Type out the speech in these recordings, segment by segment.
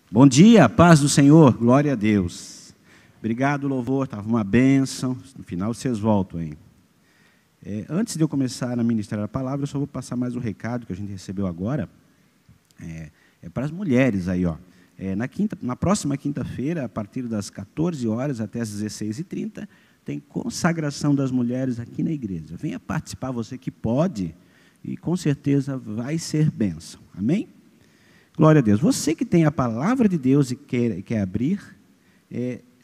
Bom dia, paz do Senhor, glória a Deus. Obrigado, louvor, estava uma bênção. No final vocês voltam, hein? Antes de eu começar a ministrar a palavra, eu só vou passar mais um recado que a gente recebeu agora. É para as mulheres aí, ó. Na próxima quinta-feira, a partir das 14 horas até as 16h30, tem consagração das mulheres aqui na igreja. Venha participar, você que pode, e com certeza vai ser bênção. Amém? Glória a Deus. Você que tem a palavra de Deus e quer abrir,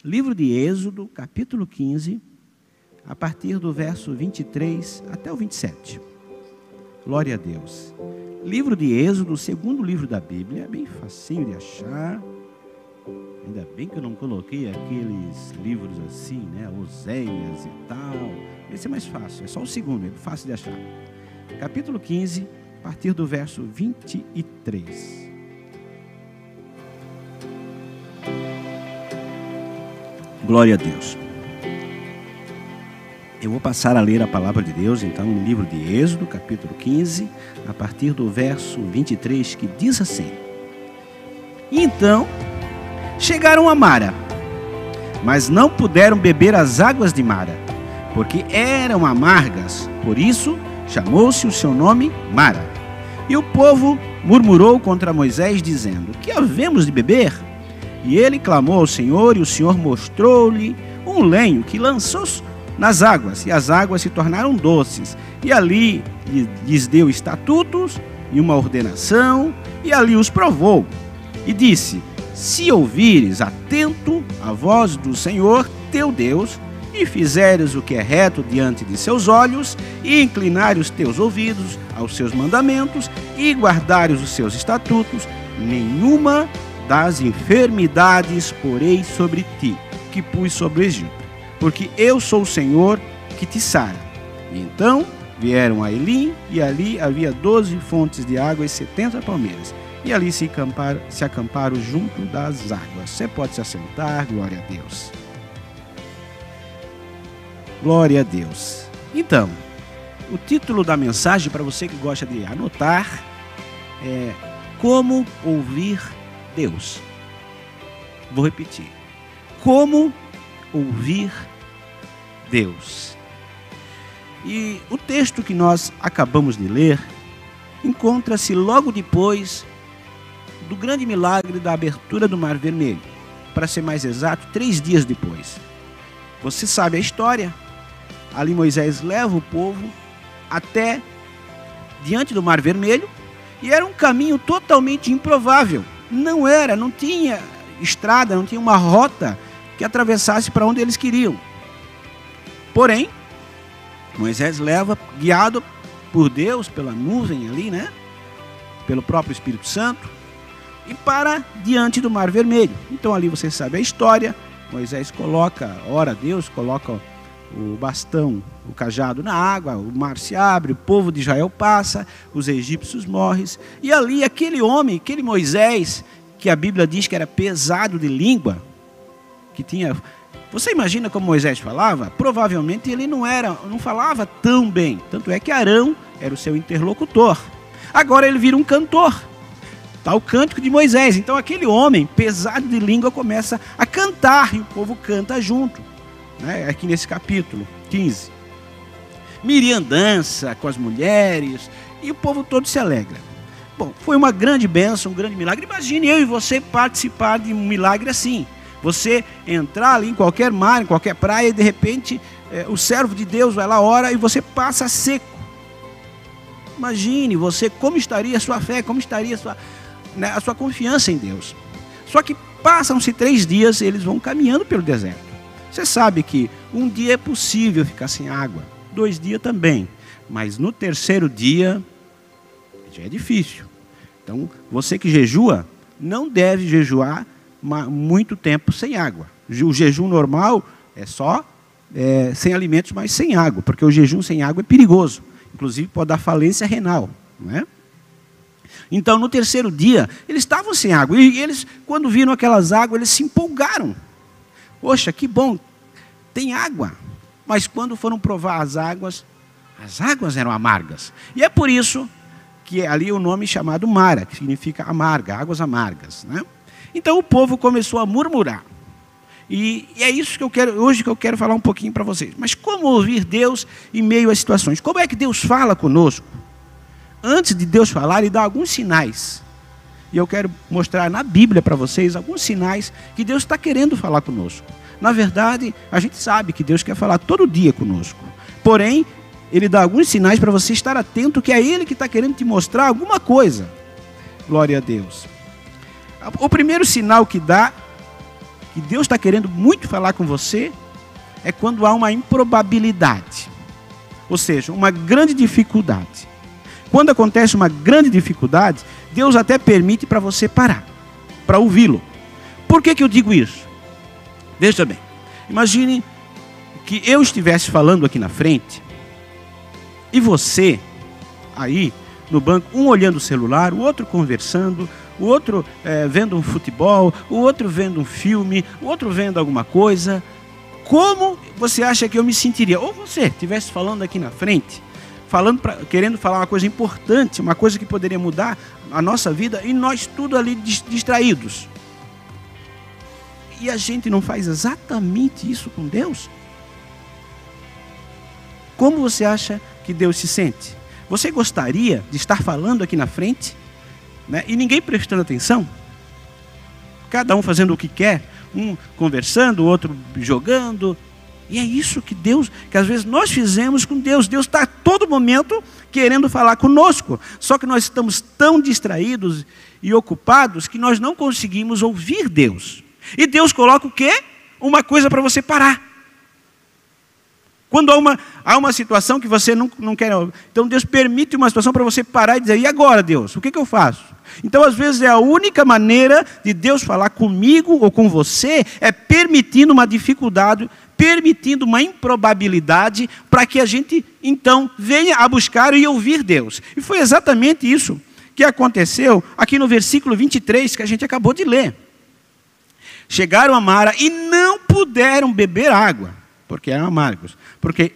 livro de Êxodo, capítulo 15, a partir do verso 23 até o 27. Glória a Deus. Livro de Êxodo, o segundo livro da Bíblia, é bem facinho de achar. Ainda bem que eu não coloquei aqueles livros assim, né, Oséias e tal. Esse é mais fácil, é só o segundo, é fácil de achar. Capítulo 15, a partir do verso 23. Glória a Deus. Eu vou passar a ler a palavra de Deus, então, no livro de Êxodo, capítulo 15, a partir do verso 23, que diz assim: Então chegaram a Mara, mas não puderam beber as águas de Mara, porque eram amargas, por isso chamou-se o seu nome Mara. E o povo murmurou contra Moisés, dizendo: Que havemos de beber? E ele clamou ao Senhor, e o Senhor mostrou-lhe um lenho que lançou nas águas, e as águas se tornaram doces. E ali lhes deu estatutos e uma ordenação, e ali os provou. E disse: Se ouvires atento a voz do Senhor teu Deus, e fizeres o que é reto diante de seus olhos, e inclinares os teus ouvidos aos seus mandamentos, e guardares os seus estatutos, nenhuma das enfermidades porei sobre ti, que pus sobre o Egito, porque eu sou o Senhor que te sara. E então vieram a Elim, e ali havia 12 fontes de água e 70 palmeiras, e ali se acamparam junto das águas. Você pode se assentar, glória a Deus. Glória a Deus. Então, o título da mensagem, para você que gosta de anotar, é Como Ouvir Deus. Vou repetir. Como ouvir Deus. E o texto que nós acabamos de ler encontra-se logo depois do grande milagre da abertura do Mar Vermelho. Para ser mais exato, 3 dias depois. Você sabe a história. Ali Moisés leva o povo até diante do Mar Vermelho, e era um caminho totalmente improvável. Não tinha estrada, não tinha uma rota que atravessasse para onde eles queriam. Porém, Moisés leva, guiado por Deus, pela nuvem ali, né? Pelo próprio Espírito Santo, e para diante do Mar Vermelho. Então ali você sabe a história. Moisés ora a Deus, coloca o bastão, o cajado na água, o mar se abre, o povo de Israel passa, os egípcios morrem, e ali aquele homem, aquele Moisés, que a Bíblia diz que era pesado de língua, que tinha... Você imagina como Moisés falava? Provavelmente ele não falava tão bem, tanto é que Arão era o seu interlocutor. Agora ele vira um cantor, tá, o cântico de Moisés. Então aquele homem pesado de língua começa a cantar, e o povo canta junto, né? Aqui nesse capítulo 15. Miriam dança com as mulheres, e o povo todo se alegra. Bom, foi uma grande bênção, um grande milagre. Imagine eu e você participar de um milagre assim. Você entrar ali em qualquer mar, em qualquer praia, e de repente o servo de Deus vai lá, ora, e você passa seco. Imagine você, como estaria a sua fé, como estaria a sua confiança em Deus. Só que passam-se 3 dias, eles vão caminhando pelo deserto. Você sabe que um dia é possível ficar sem água, 2 dias também, mas no 3º dia já é difícil. Então, você que jejua, não deve jejuar muito tempo sem água. O jejum normal é só sem alimentos, mas sem água, porque o jejum sem água é perigoso. Inclusive pode dar falência renal, não é? Então, no 3º dia, eles estavam sem água. E eles, quando viram aquelas águas, eles se empolgaram. Poxa, que bom, tem água. Mas quando foram provar as águas eram amargas. E é por isso que ali o nome chamado Mara, que significa amarga, águas amargas, né? Então o povo começou a murmurar. E é isso que eu quero, hoje que eu quero falar um pouquinho para vocês. Mas como ouvir Deus em meio às situações? Como é que Deus fala conosco? Antes de Deus falar, Ele dá alguns sinais. E eu quero mostrar na Bíblia para vocês alguns sinais que Deus está querendo falar conosco. Na verdade, a gente sabe que Deus quer falar todo dia conosco. Porém, Ele dá alguns sinais para você estar atento que é Ele que está querendo te mostrar alguma coisa. Glória a Deus. O primeiro sinal que dá, que Deus está querendo muito falar com você, é quando há uma improbabilidade. Ou seja, uma grande dificuldade. Quando acontece uma grande dificuldade, Deus até permite para você parar, para ouvi-lo. Por que eu digo isso? Veja bem, imagine que eu estivesse falando aqui na frente, e você, aí no banco, um olhando o celular, o outro conversando, o outro vendo um futebol, o outro vendo um filme, o outro vendo alguma coisa. Como você acha que eu me sentiria? Ou você estivesse falando aqui na frente, querendo falar uma coisa importante, uma coisa que poderia mudar a nossa vida, e nós tudo ali distraídos. E a gente não faz exatamente isso com Deus? Como você acha que Deus se sente? Você gostaria de estar falando aqui na frente, né, e ninguém prestando atenção? Cada um fazendo o que quer, um conversando, o outro jogando. E é isso que às vezes nós fizemos com Deus. Deus está a todo momento querendo falar conosco. Só que nós estamos tão distraídos e ocupados que nós não conseguimos ouvir Deus. E Deus coloca o quê? Uma coisa para você parar. Quando há uma situação que você não quer... Então Deus permite uma situação para você parar e dizer, e agora, Deus? O que eu faço? Então, às vezes, é a única maneira de Deus falar comigo ou com você, é permitindo uma dificuldade, permitindo uma improbabilidade, para que a gente, então, venha a buscar e ouvir Deus. E foi exatamente isso que aconteceu aqui no versículo 23, que a gente acabou de ler. Chegaram a Mara e não puderam beber água, porque eram amargos.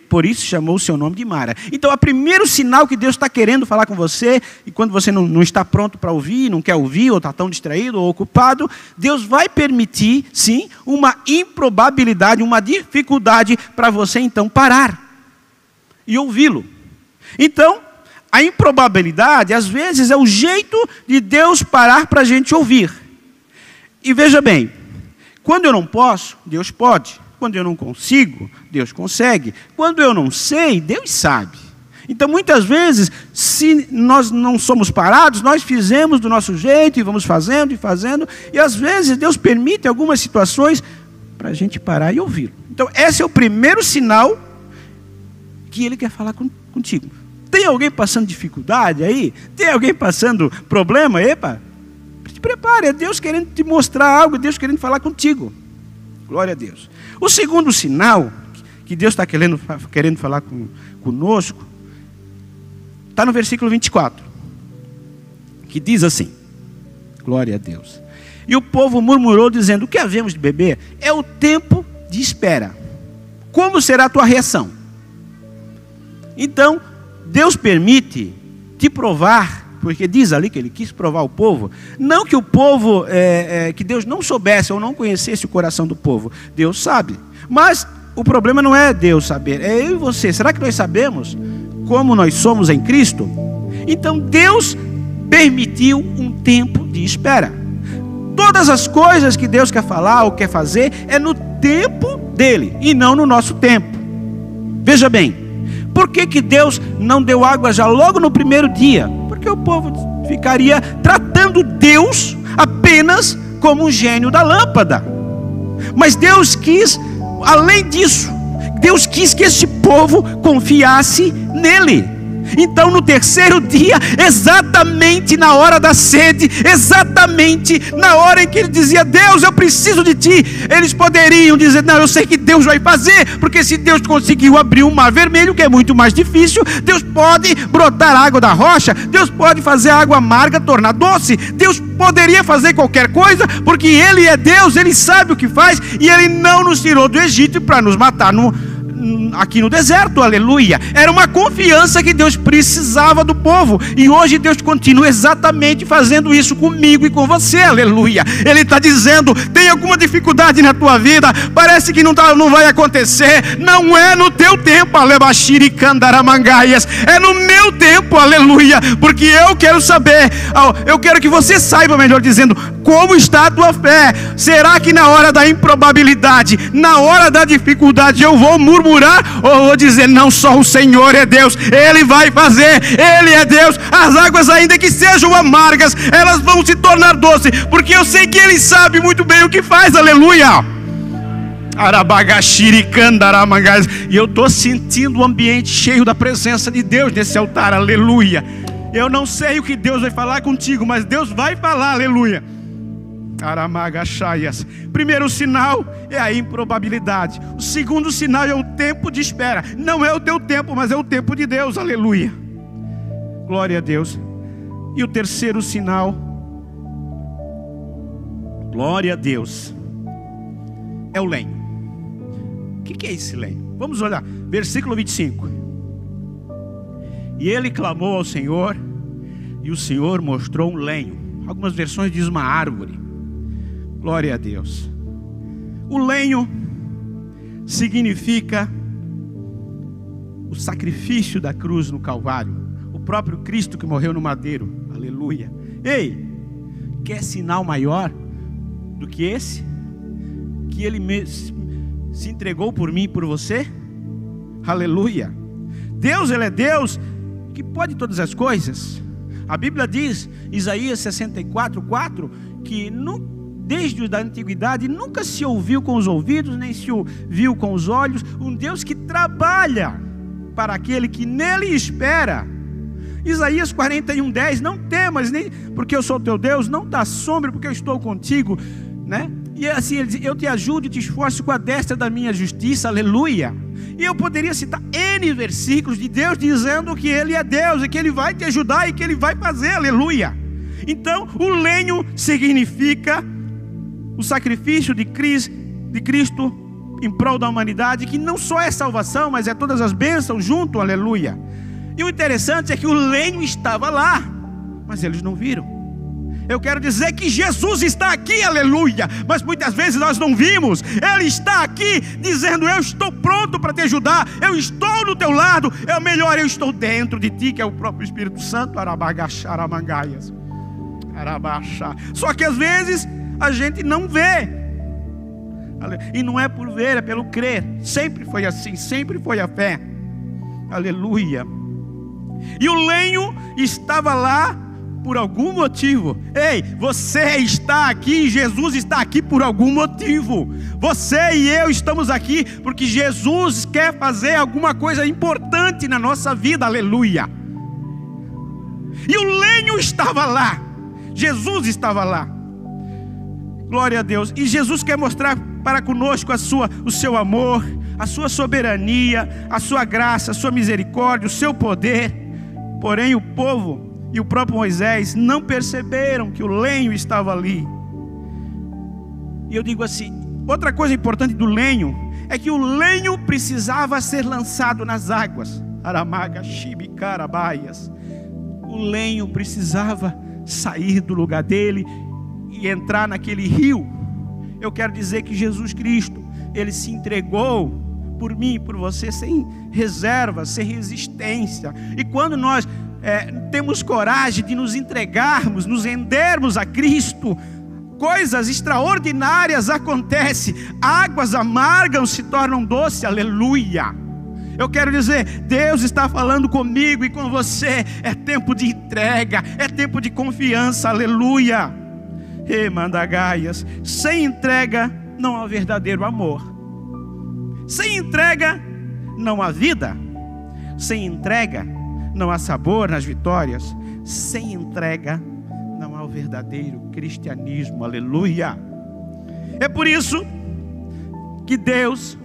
Por isso chamou o seu nome de Mara. Então, o primeiro sinal que Deus está querendo falar com você, e quando você não está pronto para ouvir, não quer ouvir, ou está tão distraído ou ocupado, Deus vai permitir, sim, uma improbabilidade, uma dificuldade para você, então, parar e ouvi-lo. Então, a improbabilidade, às vezes, é o jeito de Deus parar para a gente ouvir. E veja bem, quando eu não posso, Deus pode. Quando eu não consigo, Deus consegue. Quando eu não sei, Deus sabe. Então, muitas vezes, se nós não somos parados, nós fizemos do nosso jeito e vamos fazendo e fazendo. E, às vezes, Deus permite algumas situações para a gente parar e ouvi-lo. Então, esse é o primeiro sinal que Ele quer falar contigo. Tem alguém passando dificuldade aí? Tem alguém passando problema? Epa, te prepare, é Deus querendo te mostrar algo, Deus querendo falar contigo. Glória a Deus. O segundo sinal que Deus está querendo falar conosco está no versículo 24, que diz assim, glória a Deus. E o povo murmurou dizendo, o que havemos de beber é o tempo de espera. Como será a tua reação? Então, Deus permite te provar, porque diz ali que Ele quis provar o povo, não que o povo, que Deus não soubesse ou não conhecesse o coração do povo, Deus sabe, mas o problema não é Deus saber, é eu e você. Será que nós sabemos como nós somos em Cristo? Então Deus permitiu um tempo de espera. Todas as coisas que Deus quer falar ou quer fazer é no tempo dele e não no nosso tempo. Veja bem, por que Deus não deu água já logo no primeiro dia? Porque o povo ficaria tratando Deus apenas como um gênio da lâmpada. Mas Deus quis, além disso, Deus quis que este povo confiasse nele. Então, no terceiro dia, exatamente na hora da sede, exatamente na hora em que ele dizia, Deus, eu preciso de ti, eles poderiam dizer, não, eu sei que Deus vai fazer, porque se Deus conseguiu abrir um mar vermelho, que é muito mais difícil, Deus pode brotar água da rocha, Deus pode fazer a água amarga tornar doce, Deus poderia fazer qualquer coisa, porque Ele é Deus, Ele sabe o que faz, e Ele não nos tirou do Egito para nos matar aqui no deserto, aleluia. Era uma confiança que Deus precisava do povo, e hoje Deus continua exatamente fazendo isso comigo e com você, aleluia. Ele está dizendo: tem alguma dificuldade na tua vida, parece que não vai acontecer, não é no teu tempo, é no meu tempo, aleluia, porque eu quero saber, eu quero que você saiba, melhor dizendo, como está a tua fé. Será que na hora da improbabilidade, na hora da dificuldade, eu vou murmurar, ou vou dizer: não, só o Senhor é Deus, Ele vai fazer, Ele é Deus, as águas ainda que sejam amargas, elas vão se tornar doces, porque eu sei que Ele sabe muito bem o que faz, aleluia. E eu estou sentindo o ambiente cheio da presença de Deus nesse altar, aleluia. Eu não sei o que Deus vai falar contigo, mas Deus vai falar, aleluia. Primeiro sinal é a improbabilidade. O segundo sinal é o tempo de espera. Não é o teu tempo, mas é o tempo de Deus, aleluia. Glória a Deus. E o terceiro sinal, glória a Deus, é o lenho. O que é esse lenho? Vamos olhar, versículo 25. E ele clamou ao Senhor, e o Senhor mostrou um lenho. Algumas versões dizem uma árvore. Glória a Deus. O lenho significa o sacrifício da cruz no Calvário, o próprio Cristo que morreu no madeiro, aleluia. Ei, quer sinal maior do que esse? Que Ele se entregou por mim e por você? Aleluia. Deus, Ele é Deus que pode todas as coisas. A Bíblia diz, Isaías 64:4, que desde a antiguidade nunca se ouviu com os ouvidos, nem se ouviu com os olhos, um Deus que trabalha para aquele que nele espera. Isaías 41:10, não temas, nem porque eu sou teu Deus, não te assombres porque eu estou contigo, né? E assim ele diz: eu te ajudo e te esforço com a destra da minha justiça, aleluia. E eu poderia citar N versículos de Deus dizendo que Ele é Deus, e que Ele vai te ajudar, e que Ele vai fazer, aleluia. Então o lenho significa o sacrifício de Cristo em prol da humanidade, que não só é salvação, mas é todas as bênçãos junto, aleluia. E o interessante é que o lenho estava lá, mas eles não viram. Eu quero dizer que Jesus está aqui, aleluia, mas muitas vezes nós não vimos. Ele está aqui dizendo: eu estou pronto para te ajudar, eu estou do teu lado, é o melhor, eu estou dentro de ti, que é o próprio Espírito Santo. Só que às vezes a gente não vê, e não é por ver, é pelo crer. Sempre foi assim, sempre foi a fé, aleluia. E o lenho estava lá por algum motivo. Ei, você está aqui, Jesus está aqui por algum motivo. Você e eu estamos aqui porque Jesus quer fazer alguma coisa importante na nossa vida, aleluia. E o lenho estava lá, Jesus estava lá, glória a Deus. E Jesus quer mostrar para conosco o seu amor, a sua soberania, a sua graça, a sua misericórdia, o seu poder. Porém o povo e o próprio Moisés não perceberam que o lenho estava ali. E eu digo assim, outra coisa importante do lenho é que o lenho precisava ser lançado nas águas. O lenho precisava sair do lugar dele e entrar naquele rio. Eu quero dizer que Jesus Cristo, Ele se entregou por mim e por você sem reserva, sem resistência. E quando nós temos coragem de nos entregarmos, nos rendermos a Cristo, coisas extraordinárias acontecem. Águas amargas se tornam doces, aleluia. Eu quero dizer, Deus está falando comigo e com você. É tempo de entrega, é tempo de confiança, aleluia. E mandagaias, sem entrega não há verdadeiro amor. Sem entrega não há vida. Sem entrega não há sabor nas vitórias. Sem entrega não há o verdadeiro cristianismo, aleluia. É por isso que Deus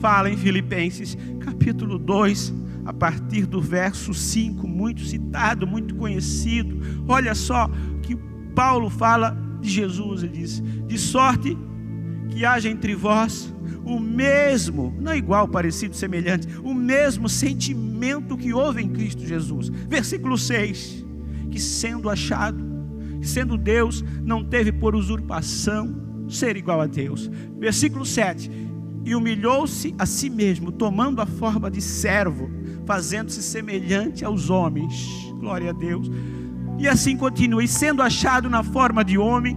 fala em Filipenses capítulo 2, a partir do verso 5, muito citado, muito conhecido. Olha só que Paulo fala de Jesus, ele diz: de sorte que haja entre vós o mesmo, não igual, parecido, semelhante, o mesmo sentimento que houve em Cristo Jesus. Versículo 6, que sendo achado, que sendo Deus, não teve por usurpação ser igual a Deus. Versículo 7, e humilhou-se a si mesmo, tomando a forma de servo, fazendo-se semelhante aos homens. Glória a Deus. E assim continua, e sendo achado na forma de homem,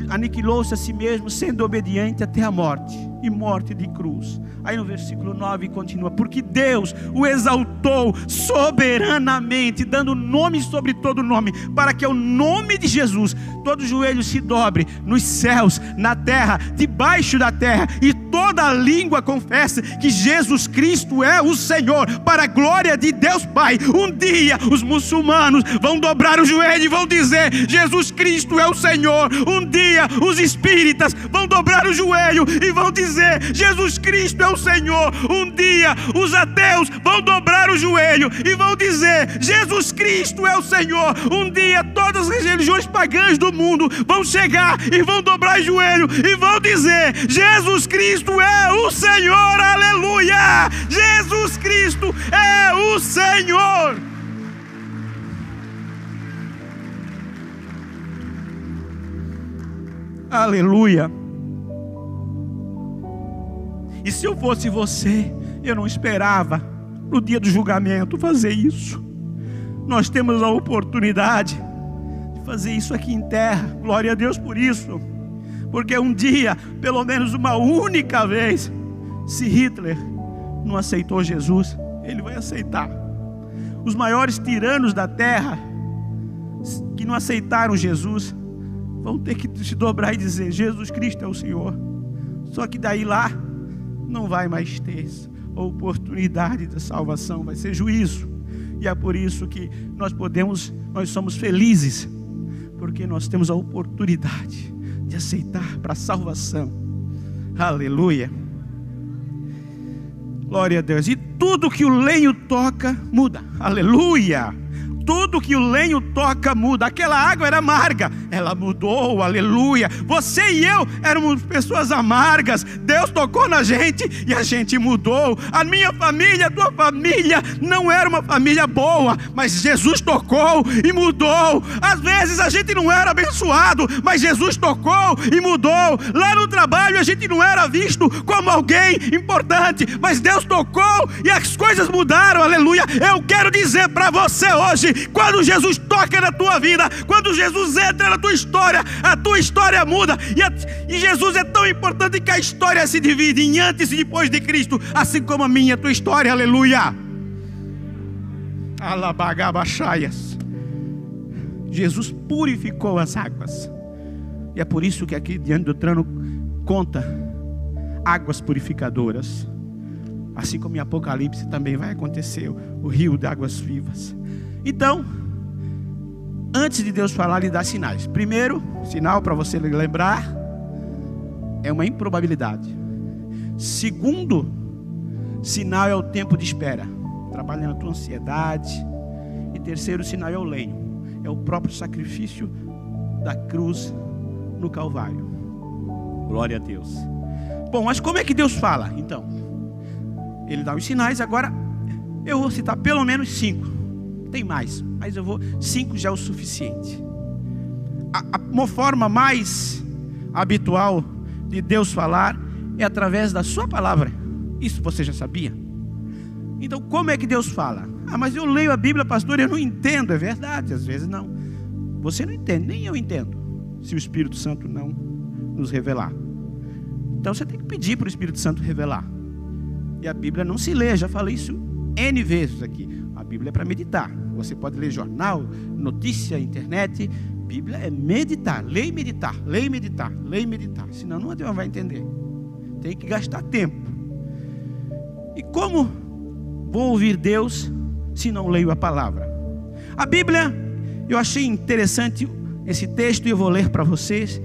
aniquilou-se a si mesmo, sendo obediente até a morte, e morte de cruz. Aí no versículo 9 continua, porque Deus o exaltou soberanamente, dando nome sobre todo nome, para que ao nome de Jesus todo joelho se dobre, nos céus, na terra, debaixo da terra, e toda língua confesse que Jesus Cristo é o Senhor, para a glória de Deus Pai. Um dia os muçulmanos vão dobrar o joelho e vão dizer: Jesus Cristo é o Senhor. Um dia os espíritas vão dobrar o joelho e vão dizer: Jesus Cristo é o Senhor. Um dia os ateus vão dobrar o joelho e vão dizer: Jesus Cristo é o Senhor. Um dia todas as religiões pagãs do mundo vão chegar e vão dobrar o joelho e vão dizer: Jesus Cristo é o Senhor. Aleluia! Jesus Cristo é o Senhor. Aleluia! E se eu fosse você, eu não esperava no dia do julgamento fazer isso. Nós temos a oportunidade de fazer isso aqui em terra. Glória a Deus por isso. Porque um dia, pelo menos uma única vez, se Hitler não aceitou Jesus, ele vai aceitar. Os maiores tiranos da terra, que não aceitaram Jesus, vão ter que se dobrar e dizer: Jesus Cristo é o Senhor. Só que daí lá não vai mais ter oportunidade de salvação, vai ser juízo. E é por isso que nós somos felizes, porque nós temos a oportunidade de aceitar para a salvação. Aleluia. Glória a Deus. E tudo que o lenho toca muda. Aleluia. Tudo que o lenho toca muda. Aquela água era amarga, ela mudou. Aleluia. Você e eu éramos pessoas amargas. Deus tocou na gente e a gente mudou. A minha família, a tua família não era uma família boa, mas Jesus tocou e mudou. Às vezes a gente não era abençoado, mas Jesus tocou e mudou. Lá no trabalho a gente não era visto como alguém importante, mas Deus tocou e as coisas mudaram. Aleluia. Eu quero dizer para você hoje, quando Jesus toca na tua vida, quando Jesus entra na tua história, a tua história muda. E Jesus é tão importante que a história se divide em antes e depois de Cristo, assim como a minha e a tua história. Aleluia. Alabagabachaias. Jesus purificou as águas. E é por isso que aqui diante do trono conta águas purificadoras. Assim como em Apocalipse também vai acontecer o rio de águas vivas. Então, antes de Deus falar, Ele dá sinais. Primeiro sinal, para você lembrar, é uma improbabilidade. Segundo sinal é o tempo de espera, trabalhando a tua ansiedade. E terceiro sinal é o lenho, é o próprio sacrifício da cruz no Calvário. Glória a Deus. Bom, mas como é que Deus fala? Então, Ele dá os sinais. Agora eu vou citar pelo menos 5. Tem mais, mas 5 já é o suficiente. A forma mais habitual de Deus falar é através da sua palavra. Isso você já sabia? Então como é que Deus fala? Mas eu leio a Bíblia, pastor, eu não entendo. É verdade, às vezes não. Você não entende, nem eu entendo, se o Espírito Santo não nos revelar. Então você tem que pedir para o Espírito Santo revelar. E a Bíblia não se lê, já falei isso N vezes aqui. A Bíblia é para meditar. Você pode ler jornal, notícia, internet. Bíblia é meditar, ler e meditar, ler e meditar, ler e meditar. Senão não vai entender. Tem que gastar tempo. E como vou ouvir Deus se não leio a palavra? A Bíblia, eu achei interessante esse texto e eu vou ler para vocês.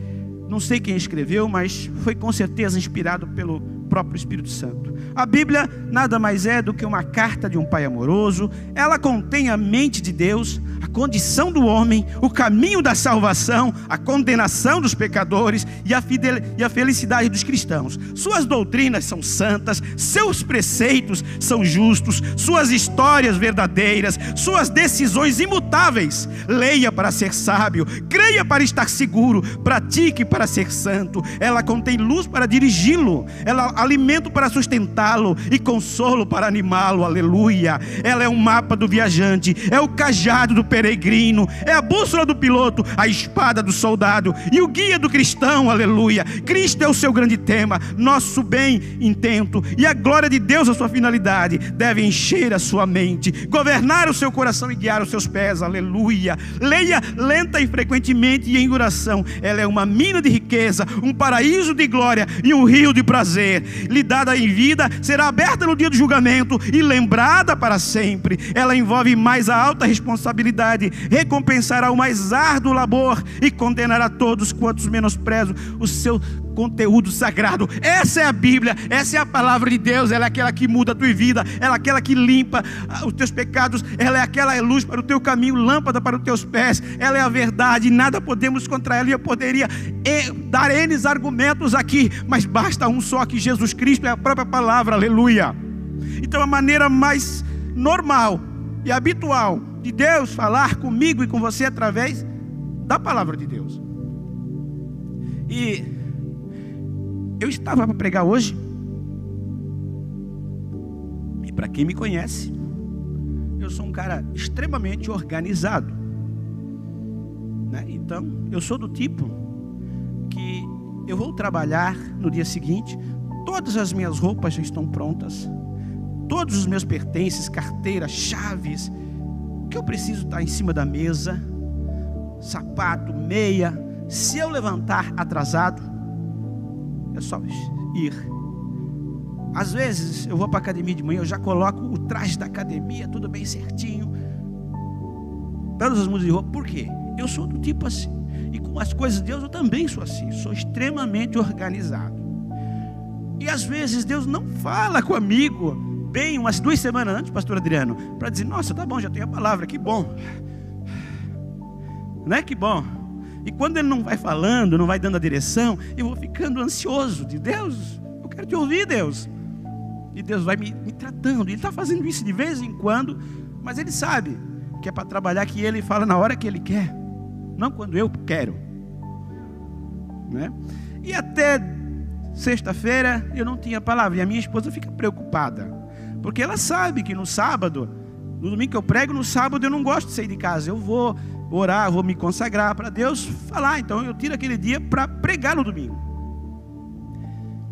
Não sei quem escreveu, mas foi com certeza inspirado pelo próprio Espírito Santo. A Bíblia nada mais é do que uma carta de um pai amoroso. Ela contém a mente de Deus, a condição do homem, o caminho da salvação, a condenação dos pecadores e a felicidade dos cristãos. Suas doutrinas são santas, seus preceitos são justos, suas histórias verdadeiras, suas decisões imutáveis. Leia para ser sábio, creia para estar seguro, pratique para ser santo. Ela contém luz para dirigi-lo, ela alimento para sustentá-lo e consolo para animá-lo. Aleluia. Ela é um mapa do viajante, é o cajado do peregrino, é a bússola do piloto, a espada do soldado e o guia do cristão. Aleluia. Cristo é o seu grande tema, nosso bem intento, e a glória de Deus, a sua finalidade, deve encher a sua mente, governar o seu coração e guiar os seus pés. Aleluia. Leia lenta e frequentemente e em oração. Ela é uma mina de riqueza, um paraíso de glória e um rio de prazer. Lhe dada em vida, será aberta no dia do julgamento e lembrada para sempre. Ela envolve mais a alta responsabilidade, recompensará o mais árduo labor e condenará todos quantos menosprezam o seu conteúdo sagrado. Essa é a Bíblia, essa é a palavra de Deus. Ela é aquela que muda a tua vida, ela é aquela que limpa os teus pecados, ela é aquela luz para o teu caminho, lâmpada para os teus pés. Ela é a verdade, nada podemos contra ela. E eu poderia dar N argumentos aqui, mas basta um só, que Jesus Cristo é a própria palavra. Aleluia. Então a maneira mais normal e habitual de Deus falar comigo e com você é através da palavra de Deus. E eu estava para pregar hoje, e para quem me conhece, eu sou um cara extremamente organizado, né? Então, eu sou do tipo que eu vou trabalhar no dia seguinte, todas as minhas roupas já estão prontas, todos os meus pertences, carteira, chaves, o que eu preciso está em cima da mesa, sapato, meia. Se eu levantar atrasado, é só ir. Às vezes eu vou para a academia de manhã, eu já coloco o traje da academia, tudo bem certinho, todas as músicas de roupa. Por quê? Eu sou do tipo assim. E com as coisas de Deus eu também sou assim, sou extremamente organizado. E às vezes Deus não fala comigo bem umas 2 semanas antes, pastor Adriano, para dizer: nossa, tá bom, já tenho a palavra, que bom. Não é que bom? E quando Ele não vai falando, não vai dando a direção, eu vou ficando ansioso de Deus. Eu quero te ouvir, Deus. E Deus vai me tratando. Ele está fazendo isso de vez em quando, mas Ele sabe que é para trabalhar, que Ele fala na hora que Ele quer, não quando eu quero, né? E até sexta-feira eu não tinha palavra. E a minha esposa fica preocupada, porque ela sabe que no sábado, no domingo que eu prego, no sábado eu não gosto de sair de casa. Eu vou orar, vou me consagrar para Deus falar. Então eu tiro aquele dia para pregar no domingo.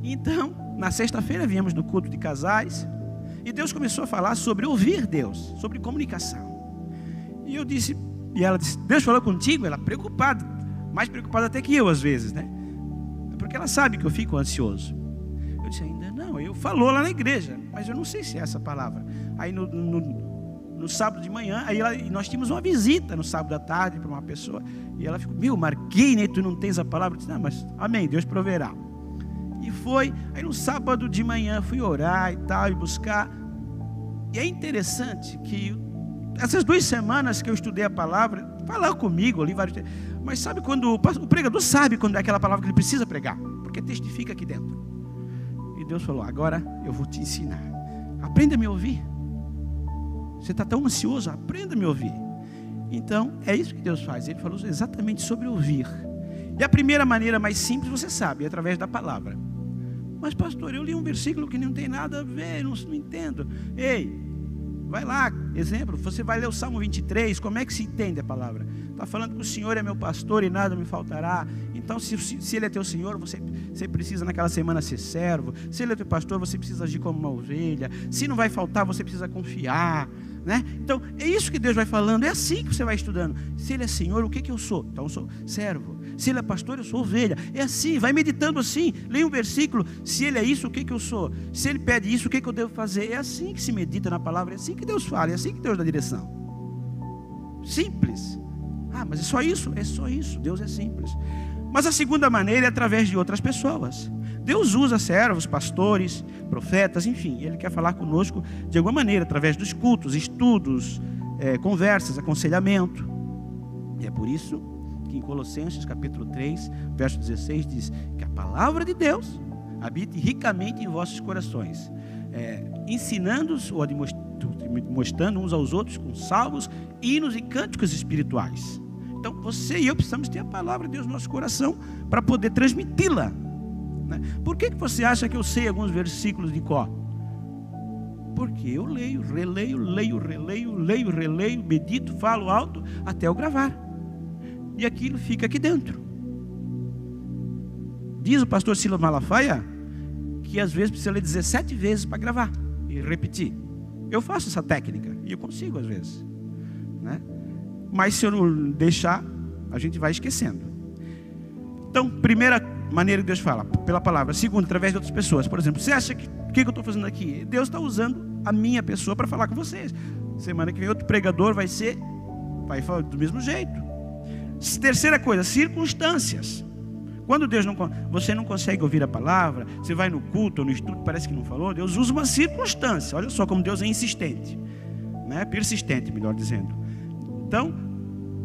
Então, na sexta-feira viemos no culto de casais, e Deus começou a falar sobre ouvir Deus, sobre comunicação. E eu disse, e ela disse: Deus falou contigo? Ela preocupada, mais preocupada até que eu às vezes, né? Porque ela sabe que eu fico ansioso. Eu disse: ainda não, eu falou lá na igreja, mas eu não sei se é essa palavra. Aí no sábado de manhã, e nós tínhamos uma visita no sábado à tarde para uma pessoa, e ela ficou: meu, marquei, né? Tu não tens a palavra? Eu disse: não, mas amém, Deus proverá. E foi, aí no sábado de manhã fui orar e tal, e buscar. E é interessante que essas 2 semanas que eu estudei a palavra, falaram comigo ali vários, mas sabe quando o pregador sabe quando é aquela palavra que ele precisa pregar, porque testifica aqui dentro. E Deus falou: agora eu vou te ensinar, aprenda a me ouvir. Você está tão ansioso, aprenda a me ouvir. Então é isso que Deus faz. Ele falou exatamente sobre ouvir. E a primeira maneira mais simples, você sabe, é através da palavra. Mas pastor, eu li um versículo que não tem nada a ver, não entendo. Ei, vai lá, exemplo, você vai ler o Salmo 23, como é que se entende a palavra? Está falando que o Senhor é meu pastor e nada me faltará. Então se Ele é teu Senhor, você precisa naquela semana ser servo. Se Ele é teu pastor, você precisa agir como uma ovelha. Se não vai faltar, você precisa confiar, né? Então é isso que Deus vai falando. É assim que você vai estudando. Se Ele é Senhor, o que eu sou? Então eu sou servo. Se Ele é pastor, eu sou ovelha. É assim, vai meditando assim. Leia um versículo. Se Ele é isso, o que eu sou? Se Ele pede isso, o que eu devo fazer? É assim que se medita na palavra. É assim que Deus fala. É assim que Deus dá direção. Simples. Ah, mas é só isso? É só isso. Deus é simples. Mas a segunda maneira é através de outras pessoas. Deus usa servos, pastores, profetas, enfim, Ele quer falar conosco de alguma maneira, através dos cultos, estudos, conversas, aconselhamento. E é por isso que em Colossenses capítulo 3, verso 16 diz que a palavra de Deus habite ricamente em vossos corações, ensinando-os ou mostrando uns aos outros com salmos, hinos e cânticos espirituais. Então você e eu precisamos ter a palavra de Deus no nosso coração para poder transmiti-la, né? Por que você acha que eu sei alguns versículos de cor? Porque eu leio, releio, medito, falo alto até eu gravar. E aquilo fica aqui dentro. Diz o pastor Silas Malafaia que às vezes precisa ler 17 vezes para gravar e repetir. Eu faço essa técnica e eu consigo às vezes, né? Mas se eu não deixar, a gente vai esquecendo. Então, primeira maneira que Deus fala, pela palavra. Segunda, através de outras pessoas. Por exemplo, você acha que o que eu estou fazendo aqui? Deus está usando a minha pessoa para falar com vocês. Semana que vem outro pregador vai falar do mesmo jeito. Terceira coisa, circunstâncias. Quando você não consegue ouvir a palavra, você vai no culto ou no estudo, parece que não falou, Deus usa uma circunstância. Olha só como Deus é insistente, né? Persistente, melhor dizendo. Então,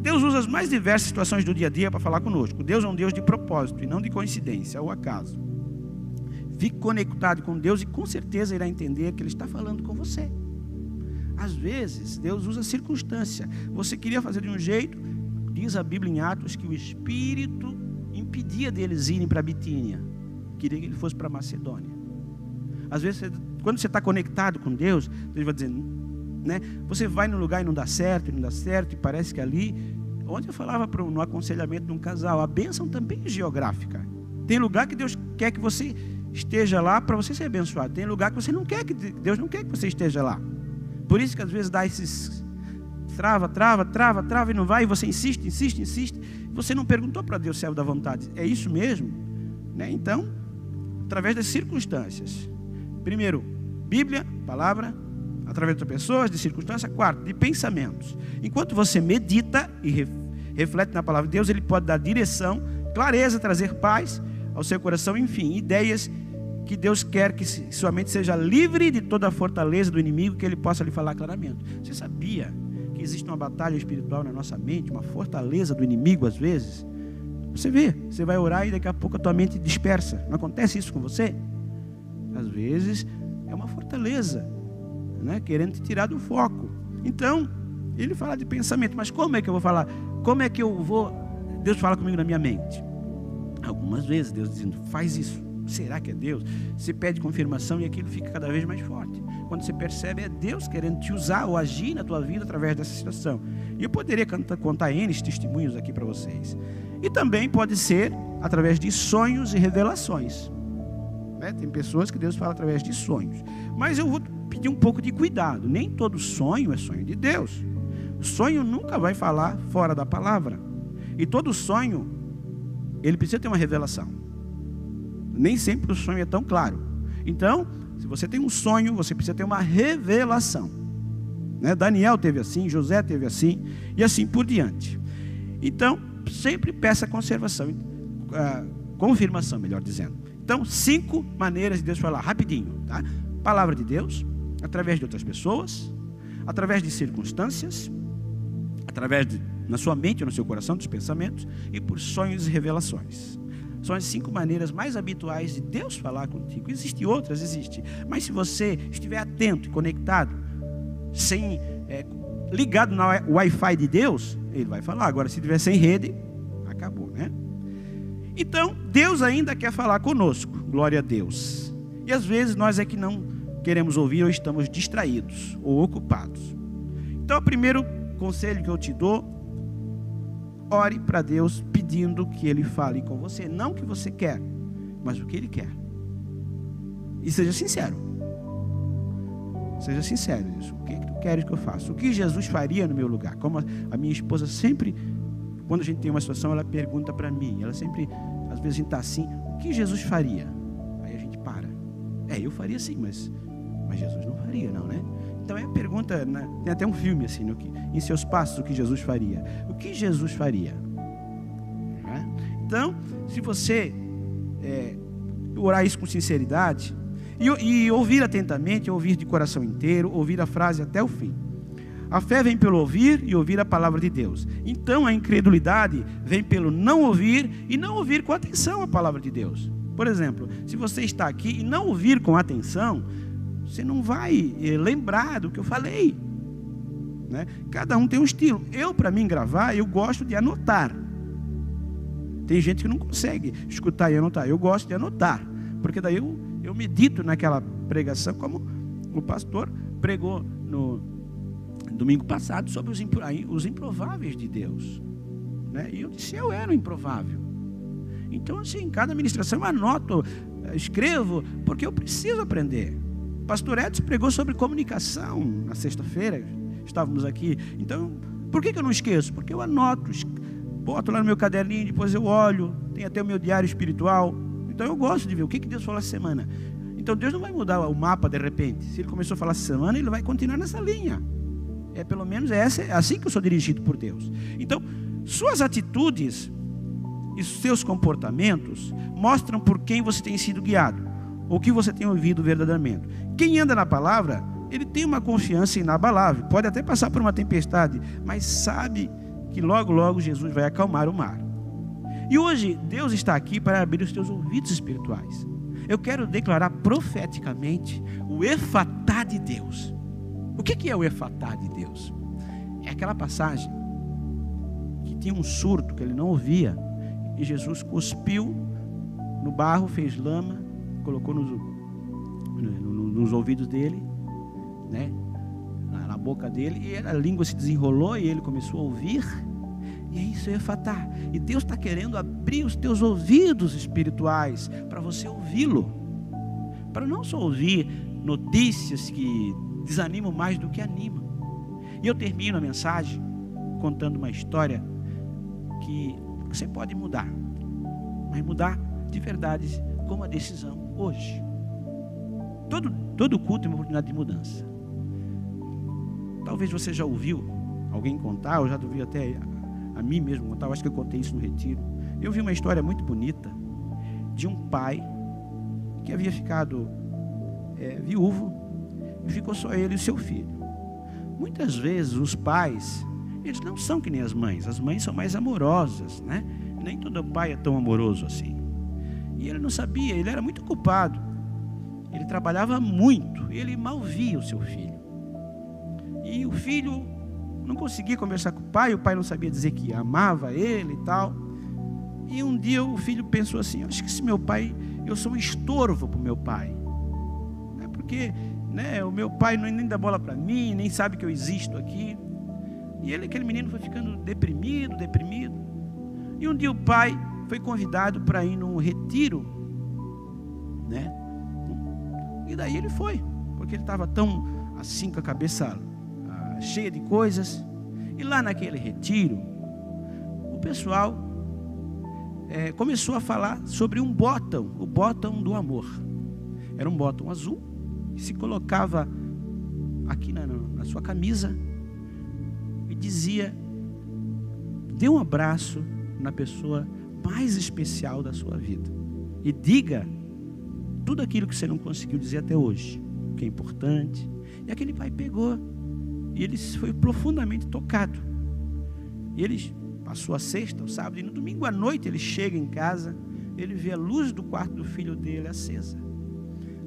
Deus usa as mais diversas situações do dia a dia para falar conosco. Deus é um Deus de propósito e não de coincidência ou acaso. Fique conectado com Deus e com certeza irá entender que Ele está falando com você. Às vezes, Deus usa circunstância. Você queria fazer de um jeito, diz a Bíblia em Atos que o Espírito impedia deles irem para a Bitínia. Queria que ele fosse para a Macedônia. Às vezes, quando você está conectado com Deus, Deus vai dizendo, né? Você vai num lugar e não dá certo, e parece que ali, onde eu falava no aconselhamento de um casal, a bênção também é geográfica. Tem lugar que Deus quer que você esteja lá para você ser abençoado. Tem lugar que você não quer, que Deus não quer que você esteja lá. Por isso que às vezes dá esses trava e não vai, e você insiste. Você não perguntou para Deus se é da vontade. É isso mesmo? Né? Então, através das circunstâncias. Primeiro, Bíblia, palavra, através de pessoas, de circunstâncias. Quarto, de pensamentos. Enquanto você medita e reflete na palavra de Deus, Ele pode dar direção, clareza, trazer paz ao seu coração, enfim, ideias que Deus quer que sua mente seja livre de toda a fortaleza do inimigo, que Ele possa lhe falar claramente. Você sabia que existe uma batalha espiritual na nossa mente, uma fortaleza do inimigo às vezes? Você vê, você vai orar e daqui a pouco a tua mente dispersa. Não acontece isso com você? Às vezes é uma fortaleza, né, querendo te tirar do foco. Então, Ele fala de pensamento, mas como é que eu vou falar? Como é que eu vou... Deus fala comigo na minha mente. Algumas vezes Deus dizendo, faz isso. Será que é Deus? Você pede confirmação e aquilo fica cada vez mais forte. Quando você percebe, é Deus querendo te usar ou agir na tua vida através dessa situação. E eu poderia contar N testemunhos aqui para vocês. E também pode ser através de sonhos e revelações, né? Tem pessoas que Deus fala através de sonhos. Mas eu vou pedir um pouco de cuidado. Nem todo sonho é sonho de Deus. O sonho nunca vai falar fora da palavra. E todo sonho, ele precisa ter uma revelação. Nem sempre o sonho é tão claro. Então, se você tem um sonho, você precisa ter uma revelação, né? Daniel teve assim, José teve assim, e assim por diante. Então, sempre peça confirmação, melhor dizendo. Então, 5 maneiras de Deus falar, rapidinho, tá? Palavra de Deus, através de outras pessoas, através de circunstâncias, na sua mente ou no seu coração, dos pensamentos, e por sonhos e revelações. São as 5 maneiras mais habituais de Deus falar contigo. Existem outras, mas se você estiver atento e conectado, ligado na Wi-Fi de Deus, Ele vai falar. Agora, se estiver sem rede, acabou, né? Então, Deus ainda quer falar conosco, glória a Deus. E às vezes nós é que não queremos ouvir ou estamos distraídos ou ocupados. Então, o primeiro conselho que eu te dou, ore para Deus pedindo que Ele fale com você. Não o que você quer, mas o que Ele quer. E seja sincero. Seja sincero nisso. O que tu queres que eu faça? O que Jesus faria no meu lugar? Como a minha esposa sempre, quando a gente tem uma situação, ela pergunta para mim. Ela sempre, às vezes a gente está assim, o que Jesus faria? Aí a gente para. Eu faria sim, mas Jesus não faria não, né? Então é a pergunta, né? Tem até um filme assim, em seus passos, o que Jesus faria. O que Jesus faria? Então, se você orar isso com sinceridade e ouvir atentamente, ouvir de coração inteiro, ouvir a frase até o fim. A fé vem pelo ouvir e ouvir a palavra de Deus. Então a incredulidade vem pelo não ouvir e não ouvir com atenção a palavra de Deus. Por exemplo, se você está aqui e não ouvir com atenção, você não vai lembrar do que eu falei, né? Cada um tem um estilo. Para mim gravar, eu gosto de anotar. Tem gente que não consegue escutar e anotar. Eu gosto de anotar, porque daí eu medito naquela pregação, como o pastor pregou no domingo passado sobre os improváveis de Deus, né? E eu disse, eu era um improvável. Então, assim, cada ministração eu anoto, escrevo, porque eu preciso aprender. O pastor Edson pregou sobre comunicação na sexta-feira, estávamos aqui. Então, por que eu não esqueço? Porque eu anoto, boto lá no meu caderninho, depois eu olho, tem até o meu diário espiritual. Então eu gosto de ver o que Deus falou essa semana. Então Deus não vai mudar o mapa de repente. Se Ele começou a falar essa semana, Ele vai continuar nessa linha. Pelo menos é assim que eu sou dirigido por Deus. Então, suas atitudes e seus comportamentos mostram por quem você tem sido guiado, ou que você tem ouvido verdadeiramente. Quem anda na palavra, ele tem uma confiança inabalável. Pode até passar por uma tempestade, mas sabe que logo, logo Jesus vai acalmar o mar. E hoje Deus está aqui para abrir os teus ouvidos espirituais. Eu quero declarar profeticamente o efatá de Deus. O que é o efatá de Deus? É aquela passagem que tinha um surdo que ele não ouvia, e Jesus cuspiu no barro, fez lama, colocou nos ouvidos dele, né? Na boca dele, e a língua se desenrolou e ele começou a ouvir. E é isso, é efatá. E Deus está querendo abrir os teus ouvidos espirituais para você ouvi-lo, para não só ouvir notícias que desanimam mais do que animam. E eu termino a mensagem contando uma história que você pode mudar, mas mudar de verdade com uma decisão hoje. Todo culto é uma oportunidade de mudança. Talvez você já ouviu alguém contar, ou já ouviu até a mim mesmo contar, eu acho que eu contei isso no retiro. Eu vi uma história muito bonita de um pai que havia ficado viúvo, e ficou só ele e o seu filho. Muitas vezes os pais, eles não são que nem as mães são mais amorosas, né? Nem todo pai é tão amoroso assim. E ele não sabia, ele era muito ocupado, ele trabalhava muito, ele mal via o seu filho. E o filho não conseguia conversar com o pai não sabia dizer que amava ele e tal. E um dia o filho pensou assim, acho que esse meu pai, eu sou um estorvo para o meu pai, porque o meu pai nem dá bola para mim, nem sabe que eu existo aqui. E aquele menino foi ficando deprimido. E um dia o pai foi convidado para ir num retiro, né? E daí ele foi, porque ele estava tão assim, com a cabeça cheia de coisas. E lá naquele retiro, o pessoal começou a falar sobre um botão, o botão do amor. Era um botão azul que se colocava aqui na sua camisa e dizia: dê um abraço na pessoa mais especial da sua vida e diga tudo aquilo que você não conseguiu dizer até hoje, que é importante. E aquele pai pegou e ele foi profundamente tocado. E ele passou a sexta, o sábado, e no domingo à noite ele chega em casa, ele vê a luz do quarto do filho dele acesa.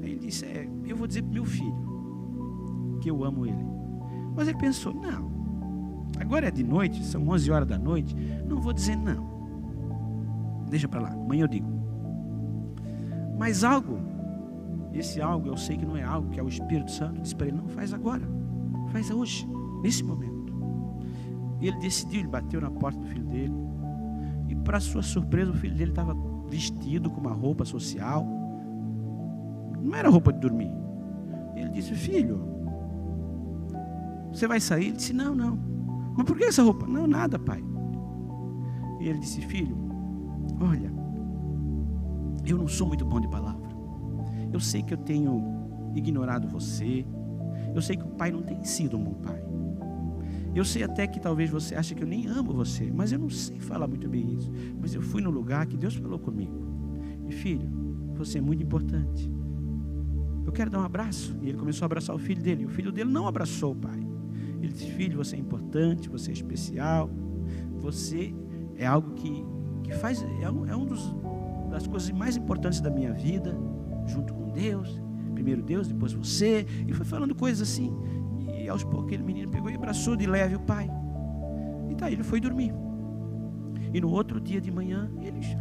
Aí ele disse: eu vou dizer para meu filho que eu amo ele. Mas ele pensou: não, agora é de noite, são 11 horas da noite, não vou dizer não, deixa para lá, amanhã eu digo. Mas esse algo eu sei que não é algo, que é o Espírito Santo, disse para ele: não, faz agora, faz hoje, nesse momento. E ele decidiu, ele bateu na porta do filho dele, e para sua surpresa o filho dele estava vestido com uma roupa social, não era roupa de dormir. Ele disse: filho, você vai sair? Ele disse: não. Mas por que essa roupa? Não, nada, pai. E ele disse: filho, olha, eu não sou muito bom de palavra, eu sei que eu tenho ignorado você, eu sei que o pai não tem sido um bom pai, eu sei até que talvez você ache que eu nem amo você, mas eu não sei falar muito bem isso, mas eu fui no lugar que Deus falou comigo. E filho, você é muito importante. Eu quero dar um abraço. E ele começou a abraçar o filho dele. E o filho dele não abraçou o pai. Ele disse: filho, você é importante, você é especial, você é algo que faz, é um das coisas mais importantes da minha vida, junto com Deus. Primeiro Deus, depois você. E foi falando coisas assim. E aos poucos aquele menino pegou e abraçou de leve o pai. E daí ele foi dormir. E no outro dia de manhã,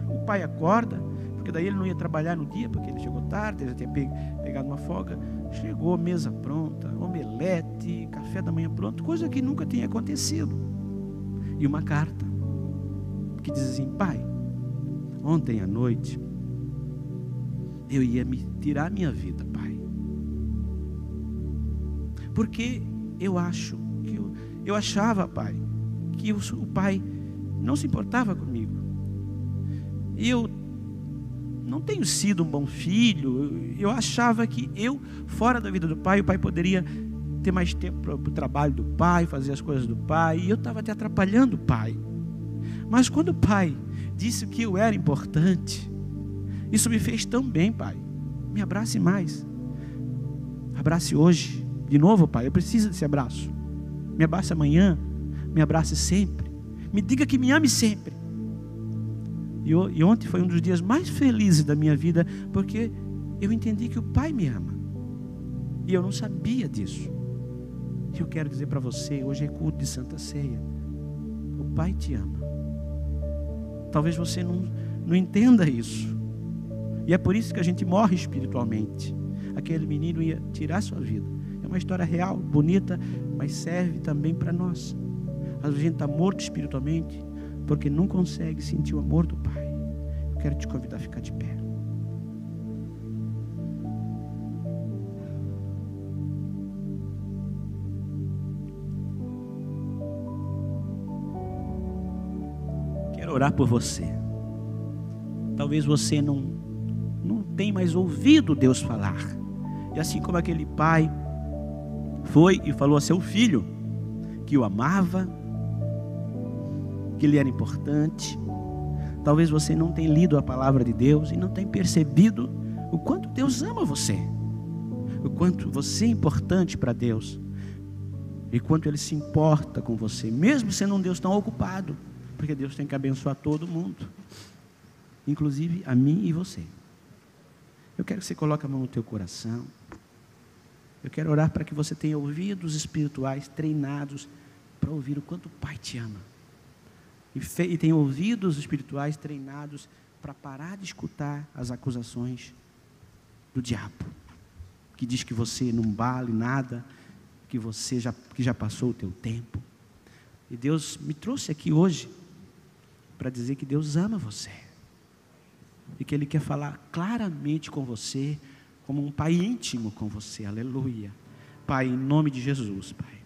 o pai acorda, porque daí ele não ia trabalhar no dia, porque ele chegou tarde, ele já tinha pegado uma folga. Chegou, mesa pronta, omelete, café da manhã pronto, coisa que nunca tinha acontecido. E uma carta que diz assim: pai, ontem à noite eu ia me tirar a minha vida, pai, porque eu achava, pai, que o pai não se importava comigo. E eu não tenho sido um bom filho. Eu achava que eu, fora da vida do pai, o pai poderia ter mais tempo para o trabalho do pai, fazer as coisas do pai, e eu estava te atrapalhando o pai. Mas quando o pai disse que eu era importante, isso me fez tão bem, pai. Me abrace mais. Abrace hoje. De novo, pai, eu preciso desse abraço. Me abrace amanhã, me abrace sempre. Me diga que me ame sempre. E ontem foi um dos dias mais felizes da minha vida, porque eu entendi que o pai me ama. E eu não sabia disso. E eu quero dizer para você, hoje é culto de Santa Ceia. O pai te ama. Talvez você não entenda isso. E é por isso que a gente morre espiritualmente. Aquele menino ia tirar sua vida. É uma história real, bonita, mas serve também para nós. A gente está morto espiritualmente porque não consegue sentir o amor do Pai. Eu quero te convidar a ficar de pé. Quero orar por você. Talvez você não tenha mais ouvido Deus falar. E assim como aquele pai foi e falou a seu filho que o amava, que ele era importante. Talvez você não tenha lido a palavra de Deus e não tenha percebido o quanto Deus ama você, o quanto você é importante para Deus e quanto Ele se importa com você, mesmo sendo um Deus tão ocupado, porque Deus tem que abençoar todo mundo, inclusive a mim e você. Eu quero que você coloque a mão no teu coração. Eu quero orar para que você tenha ouvidos espirituais treinados para ouvir o quanto o Pai te ama. E tem ouvidos espirituais treinados para parar de escutar as acusações do diabo, que diz que você não vale nada, que já passou o teu tempo. E Deus me trouxe aqui hoje para dizer que Deus ama você e que Ele quer falar claramente com você, como um pai íntimo com você. Aleluia. Pai, em nome de Jesus, Pai,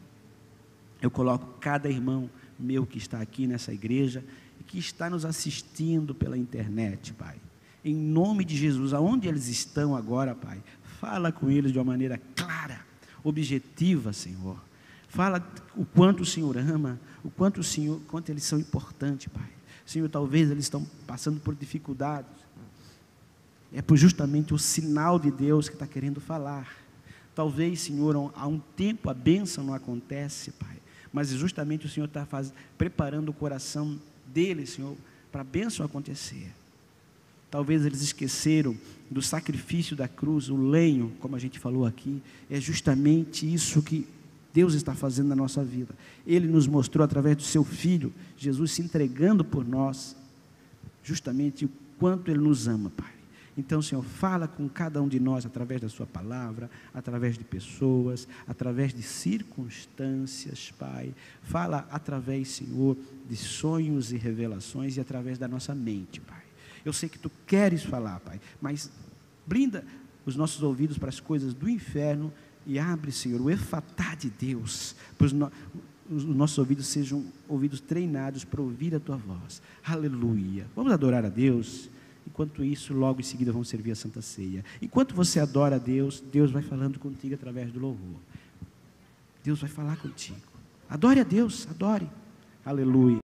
eu coloco cada irmão meu que está aqui nessa igreja e que está nos assistindo pela internet, Pai, em nome de Jesus, aonde eles estão agora, Pai, fala com eles de uma maneira clara, objetiva, Senhor. Fala o quanto o Senhor ama, quanto eles são importantes, Pai. Senhor, talvez eles estão passando por dificuldades, é por justamente o sinal de Deus que está querendo falar. Talvez, Senhor, há um tempo a bênção não acontece, Pai, mas justamente o Senhor está preparando o coração deles, Senhor, para a bênção acontecer. Talvez eles esqueceram do sacrifício da cruz, o lenho, como a gente falou aqui, é justamente isso que Deus está fazendo na nossa vida. Ele nos mostrou através do seu Filho, Jesus se entregando por nós, justamente o quanto Ele nos ama, Pai. Então, Senhor, fala com cada um de nós através da sua palavra, através de pessoas, através de circunstâncias, Pai. Fala através, Senhor, de sonhos e revelações e através da nossa mente, Pai. Eu sei que Tu queres falar, Pai, mas blinda os nossos ouvidos para as coisas do inferno e abre, Senhor, o efatá de Deus, pois os nossos ouvidos sejam ouvidos treinados para ouvir a Tua voz. Aleluia. Vamos adorar a Deus. Enquanto isso, logo em seguida vamos servir a Santa Ceia. Enquanto você adora a Deus, Deus vai falando contigo através do louvor. Deus vai falar contigo. Adore a Deus, adore. Aleluia.